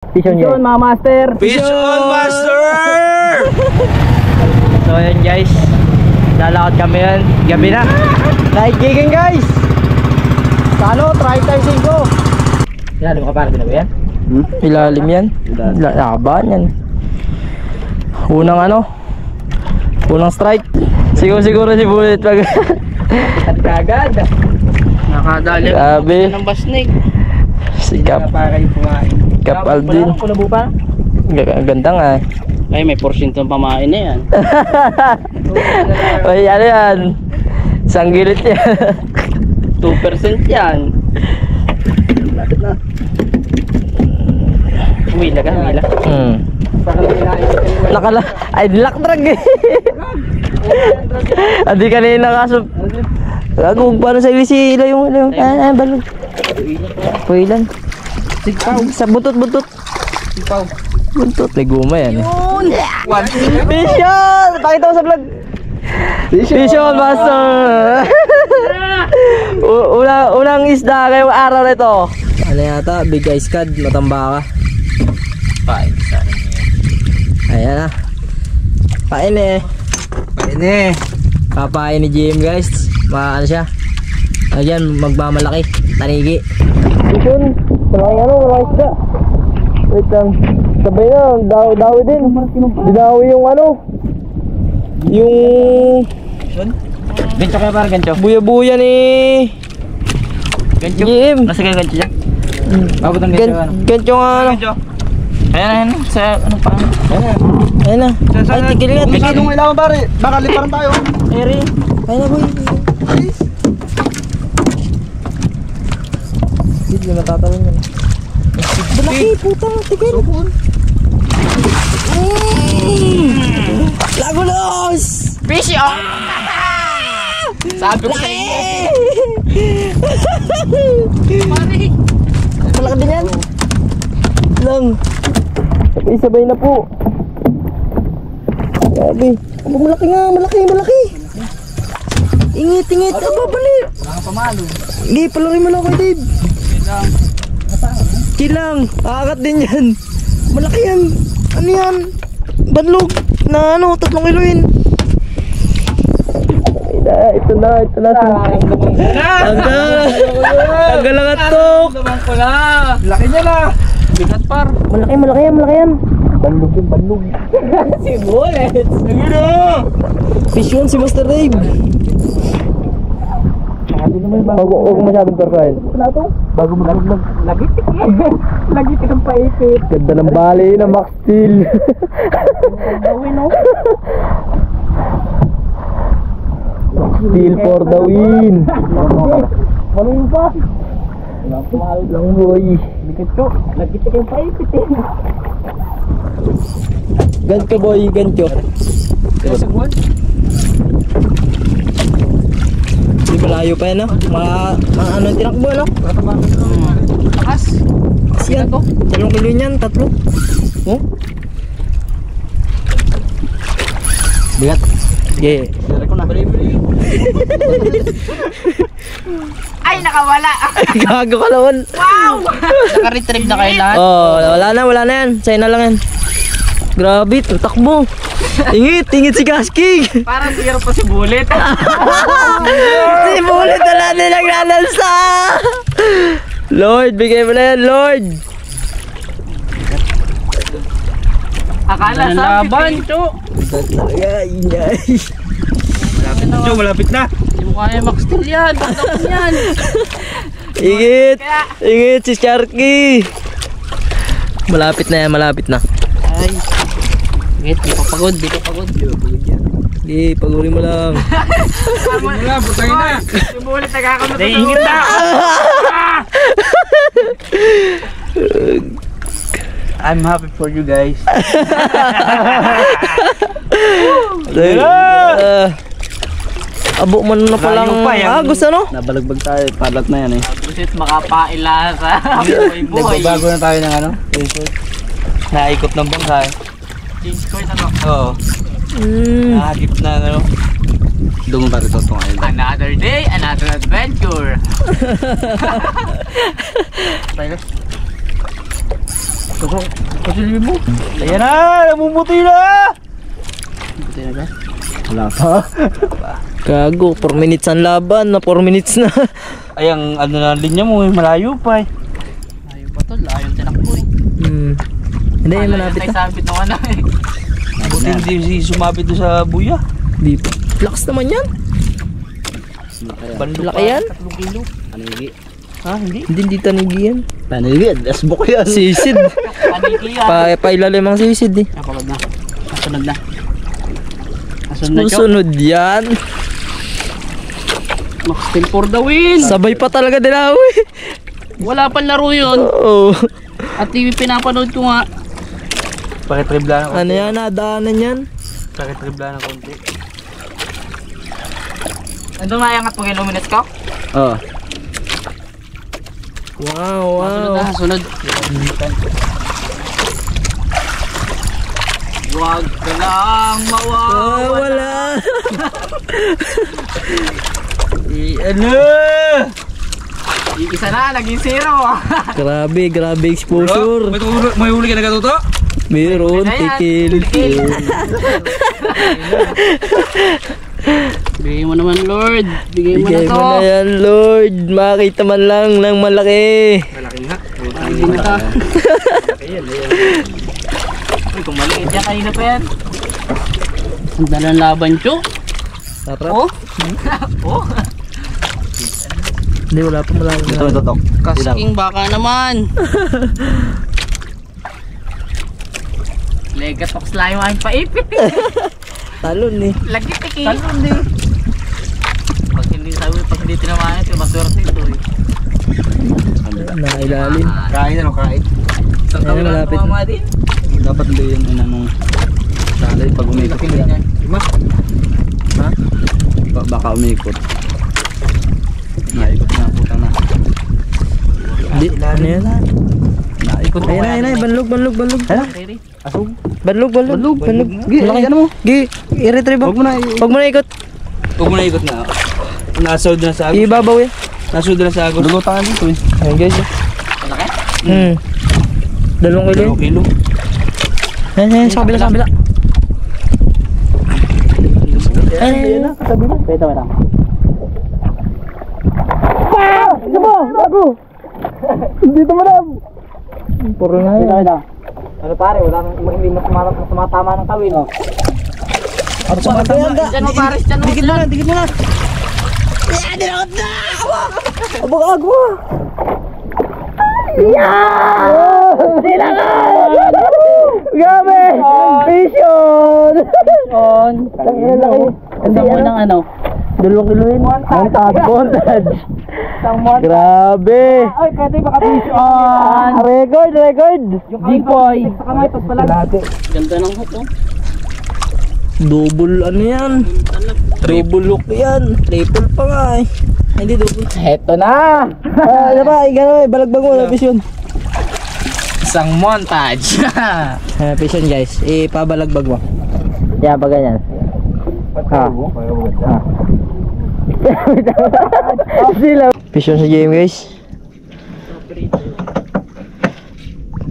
Fish on mga master. Fish on master. So ayan guys, lalakad kami yan. Gabi na. Night gigging guys. Salo, try tayo 5. Ilalim ka para din ba yan? Ilalim yan. Laban yan. Unang strike. Siguro si Bullet pag kagad. Nakadali ng basnig. Si Cap Aldin. Ganda nga eh. Ay, may porsyento pamain na yan. Ay, ano yan? Sanggilit yan. 2% yan. Humila ka, humila. Ay, lock drag eh. Adi kanina kaso. Ako, paano sa ilisila yung balog. Puilan. Sa butot. Sipaw. Buntot, may guma yan eh. Fish on! Pakita mo sa vlog. Fish on master. Unang isda ngayong araw na ito. Ano yata? Big ice cod, matambaka. Pain sa akin yan. Ayan na. Pain eh. Papain ni GM guys. Ano siya? Ayan, magmamalaki. Tanigi. Fish on. Malaki isda. Wait lang. Sabay na, dawi din. Dinawi yung yung Gancho kaya parang gancho. buya-buya ni Gancho. Jim. Nasa kayo gancho dyan? Abot ang gancho. Gancho nga Gancho. Ayan. Sa ano pa? Ayun na. Ay, tigil nga, tigil. Masyadong kailangan pare. Baka liparan tayo. Eri. Ayun na boy. Hindi mo natatawin yun. Malaki, putang, tigil. Lagulos! Fish on! Sabi ko sa inyo. Malaki din yan. Lang. Sabay na po. Grabe. Malaki nga, malaki. Ingit. Aba, balik. Wala ka pamalo. Hindi, palarin mo lang kay Dave. Kilang. Akakat din yan. Malaki yan. Ano yan? Banlog. Na 3 kiloin. Ito na. Tanggal ang atok. Naman ko na. Laki niya na. Bigat par. Malaki yan. Banlog. Si Bullet. Fish on si Master Dave. Huwag masyadong perkain. Bago mag Lagitik ang paipit. ganda ng bali na Max Steel. Max Steel for the win. Malung pa. Lang boy. Lagitik ang paipit eh. Gancho boy, gancho. Di malayo pa yan no? Ano tinakbo no? Takas. Siyan to. 3 kilo niyan, 3. Oh? Bigat. Sige. Ay, nakawala. Gago ka naman. Wow! Naka-retrieve na kayo lahat? Oh, wala na yan. Sa'yo na lang yan. Grabe, takbo. Ingit si Kasking. Parang biro pa si Bullet. Si Bullet wala nilang nalansa. Lord, bigay mo na yan, Lord. Akala sa laban, Cho. Talaga, ingay. Malapit na. Hindi mo kaya Max Steel yan. Batak yan. Ingit si Sharky. Malapit na yan, Ay. Wait, di pa pagod. Sige, pagurin mo lang. Wala, butangin na. Si Bullet nagkakamot. Nahihingit na. I'm happy for you guys. Abo mo na palang agos ano? Nabalagbag tayo, palat na yan eh. Busit makapaila sa buhay. Nagbabago na tayo ng naikot ng bangka. Change course ano? Oo. Nakagip na Doon pa rin ito ngayon. Another day, another adventure. Pasilin mo. Ayan na! Namumuti na! Buti na ka? Wala pa. Gago, 4 minutes ang laban na 4 minutes na. Ay, ang ano na linya mo, malayo pa eh. Ayaw pa tol, ayaw tinakbo eh. Hindi, malapit Tayo na. sabit ng ano eh. Buti hindi si sumabit doon sa buya. Di pa. Lakas naman yan. Bando Laki yan? 3 kilo. Tanigi. Ha, hindi? Hindi tanigi yan. Tanigi, asbok yan. Sisid. Paniki yan. Pailalim ang sisid eh. Napagod na. Nasunod na. Nasunod na, Chok. Susunod yan. Max 10 for the win. Sabay pa talaga dilaw eh. Wala pang laro yun. Oo. At TV pinapanood ko nga. Pakitribla na Ano yan, nadaanan yan? Pakitribla na konti. Ando mayangat mo kiluminis ko? Oo. Wow, Sunod wow. na, sunod. Huwag ka lang mawawala. Wala. Ano? Isa na, naging 0. Grabe exposure. May huli ka na katuto? Meron, Ayan, tikil. tikil. Bigay mo naman, Lord. Bigay mo na Bigay to. mo na yan, Lord. Makita man lang ng malaki. Malaki nga. Hindi na to. Uy, kung maliit yan, kanina pa yan. Ang dalang laban, Chok. Sarap. Oh? Oh? Hindi, wala pa malaki. Ito, tutok. Kasking baka naman. Legatox lang yung aking paipit eh. Talon eh. Lagitik eh. Talon eh. Pag hindi tinamaan ito, maswerte ito eh. Nakailalim. Kain na, kain. Isang Ayan, taon lang malapit tumama din. Dapat hindi yun nung salay pag umikot yan. Ha? Baka umikot. Naikot na, puta na. Hindi, ano yan? Naikot. Ayun na, banlog. Riri. Asog. Banlog. Gi, Malaki. ano mo? Gi, i-retrieve mo. Huwag mo na, Huwag mo na ikot. huwag mo na ikot na. Nasod na sa agos. Ibabaw yan. Nasod na sa agos. Lulutangan dito eh. Ayan guys. Malaki? 2 kilo 2 yun. kilo. Ayan, sa kabila. Ayan. Pwede mo lang. Dito mo na. Puro na yan. Ano pare, wala nang hindi mas tumatama ng tawin. Oh. Ano sa mata yan? Diyan mo pare, diyan mo. Dikit mo na. Yan, dinakot na! Abang agwa! Yan! Dinakot! Gabi! Vision! On. Ang damo ng ano. 2 kilo yun. Montage. Grabe! Ay, pwede baka vision. Record! Depoy. Sa kamay, pas pala. Ganda ng hook oh. Double ano yan? Double look yan. Triple pa nga eh. Hindi double. Heto na. Ano ba? Gano'n balagbag mo. Vision. Isang montage. Vision guys. Ipabalagbag mo. Yan pa ganyan. Vision sa JM guys.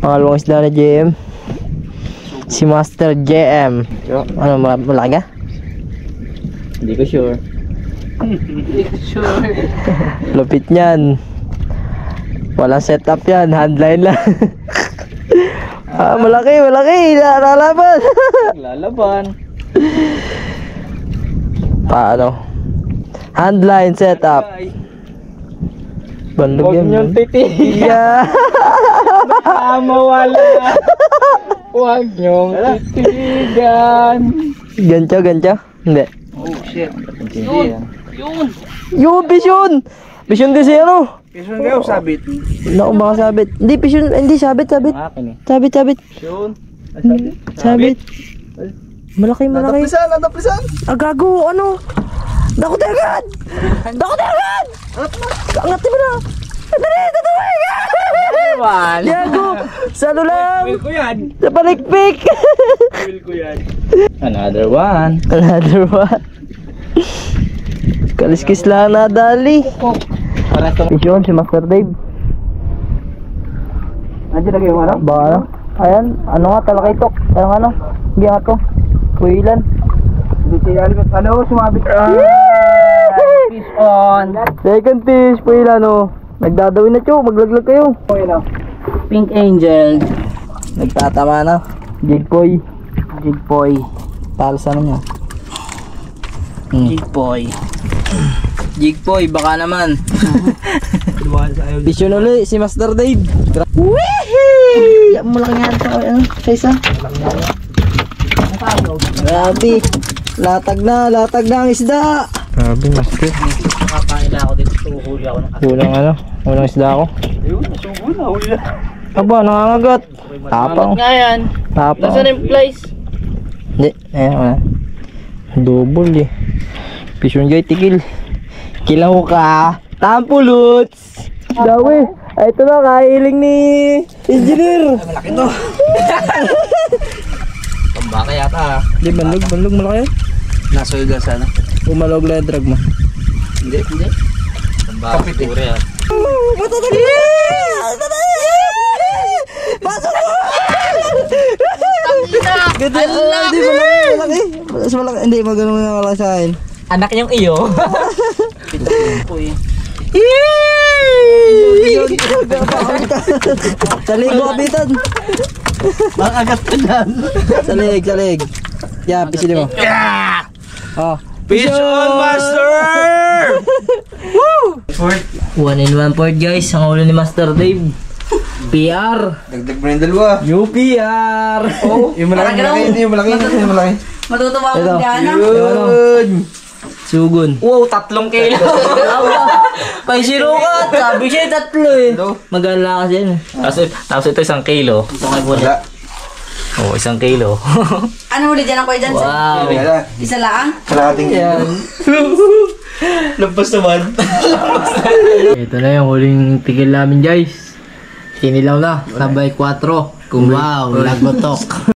Pangalawang isda na JM. Si Master JM. Ano, malaki ka? Hindi ko sure. Sure. Lupit niyan. Walang setup yan, handline lang. Malaki. Lalaban. Lalaban. Paano? Handline setup. Bandog yan. titigan. Mawala. Huwag niyong titigan. Gancho? Hindi. Oh shit. Yun. Yung Vision! Vision kasi ano? Vision kayo, sabit. Naku, baka sabit. Hindi, Vision, hindi, sabit. Akin eh. Sabit. Vision. Sabit. Malaki. Natapisan. Gago, ano? Dakote agad! Angatin mo na! Dali, tatuway! Gago! Sa ano lang? Will ko yan. Sa palikpik! Will ko yan. Another one. Kaliskis lang nadali. Para ito. Vision, si Master Dave. Nandiyan lagi yung ano? Ba ano? Ayan, ano nga, talakitok. Ano? Hindi nga to. Puilan. Hindi siya ano, sumabit. Fish on. Second fish, puilan oh. Nagdadawin na Cho, maglaglag kayo. Pink Angel. Nagtatama na. Jigpoy. Jigpoy. Talsa na niya. Jigpoy. Jigpoy, baka naman. Vision uli, si Master Dave. Wihii! Yan mo lang yan sa isa. Grabe. Latag na ang isda. Grabe, Master. Kakain ako dito. Huli ako ng Unang isda ako. Ayun, nasubo na, huli na. Aba, nangangagat. Tapang. nga yan. Tapang. Nasaan yung place? Hindi, ayan wala. Double eh. Vision guy, tigil. Kilaw ka. Tampulots. Dawi. Ay, ito na, kahiling ni Engineer. Malaki to. Pambaka yata. Hindi, banlog, malaki. Nasoy lang sana. Umalog lang yung drag mo. Hindi. Pambaka. Kapit eh. Matatagli! Pasok mo! Ganda! Hindi, malaki. Mas malaki. Hindi, magano na malaki sa akin. Anak niyang iyo. Salig mo kapitan. Makagat ka dyan. Salig. Yeah, pisilin mo. Oh. Fish on, Master! Woo! 1 in 1 port guys, ang ulo ni Master Dave. PR. Dagdag mo na yung dalawa. New PR. Oh, yung malaki. Matutuwa Ito. mo dyan. Yun. Sugon. Wow, 3 kilo. Pang zero ka. Sabi siya 3 eh. Magala kasi yan. Tapos ito 1 kilo. Ito kay Bulit. Wala. Oo, 1 kilo. Ano huli dyan ako dyan? Wow. Wala. Isa lang? Kalahating Yan. Lampas naman. Ito na yung huling tigil namin guys. Sinilaw na. Sabay 4. Kung wow, lagotok.